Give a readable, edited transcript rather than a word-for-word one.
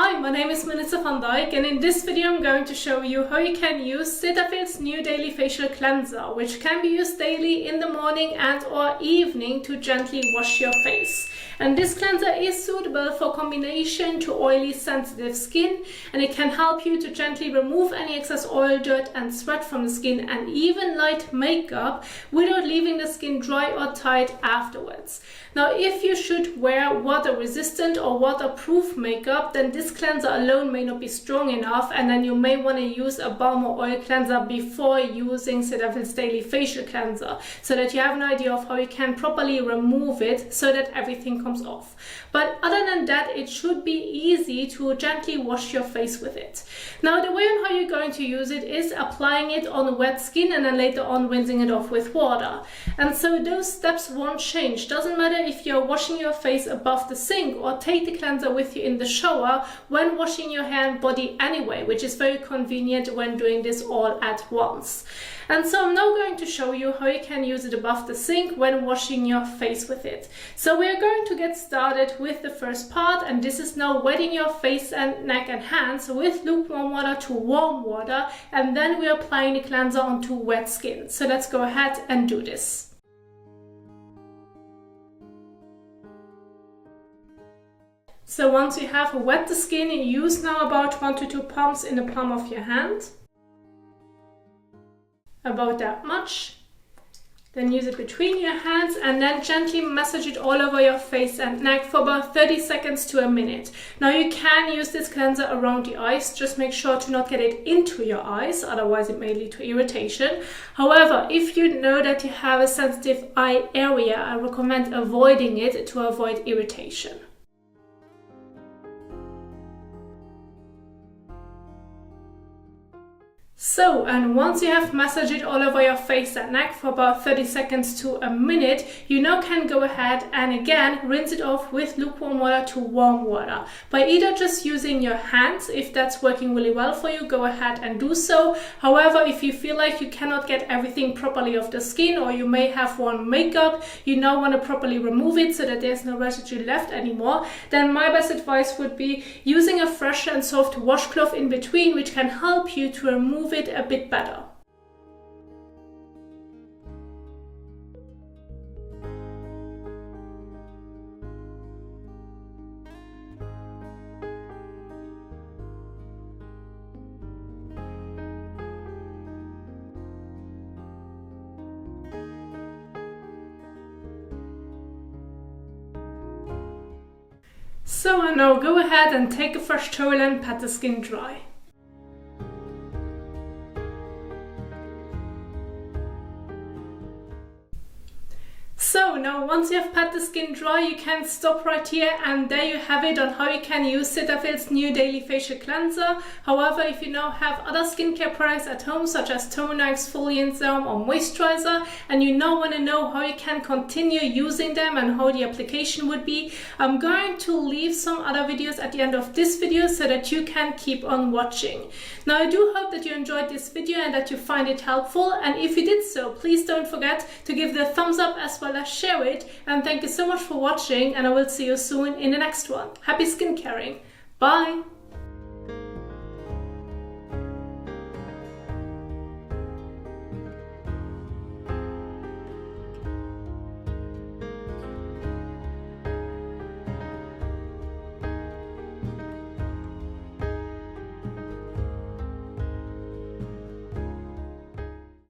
Hi, my name is Melissa van Dijk, and in this video I'm going to show you how you can use Cetaphil's new daily facial cleanser, which can be used daily in the morning and or evening to gently wash your face. And this cleanser is suitable for combination to oily sensitive skin, and it can help you to gently remove any excess oil, dirt and sweat from the skin and even light makeup without leaving the skin dry or tight afterwards. Now, if you should wear water resistant or waterproof makeup, then this cleanser alone may not be strong enough, and then you may want to use a balm or oil cleanser before using Cetaphil's daily facial cleanser, so that you have an idea of how you can properly remove it so that everything comes off. But other than that, it should be easy to gently wash your face with it. Now, the way on how you're going to use it is applying it on wet skin and then later on rinsing it off with water. And so those steps won't change. Doesn't matter if you're washing your face above the sink or take the cleanser with you in the shower when washing your hair and body anyway, which is very convenient when doing this all at once. And so I'm now going to show you how you can use it above the sink when washing your face with it. So we're going to get started with the first part, and this is now wetting your face and neck and hands with lukewarm water to warm water, and then we're applying the cleanser onto wet skin. So let's go ahead and do this. So once you have wet the skin, use now about 1 to 2 pumps in the palm of your hand. About that much. Then use it between your hands and then gently massage it all over your face and neck for about 30 seconds to a minute. Now you can use this cleanser around the eyes, just make sure to not get it into your eyes, otherwise it may lead to irritation. However, if you know that you have a sensitive eye area, I recommend avoiding it to avoid irritation. So, and once you have massaged it all over your face and neck for about 30 seconds to a minute, you now can go ahead and again rinse it off with lukewarm water to warm water. By either just using your hands, if that's working really well for you, go ahead and do so. However, if you feel like you cannot get everything properly off the skin, or you may have worn makeup, you now want to properly remove it so that there's no residue left anymore, then my best advice would be using a fresh and soft washcloth in between, which can help you to remove it a bit better. So now go ahead and take a fresh towel and pat the skin dry. So now once you have pat the skin dry, you can stop right here, and there you have it on how you can use Cetaphil's new daily facial cleanser. However, if you now have other skincare products at home, such as toner, exfoliant serum or moisturizer, and you now want to know how you can continue using them and how the application would be, I'm going to leave some other videos at the end of this video so that you can keep on watching. Now, I do hope that you enjoyed this video and that you find it helpful, and if you did so, please don't forget to give the thumbs up as well as share it, and thank you so much for watching, and I will see you soon in the next one. Happy skincaring. Bye!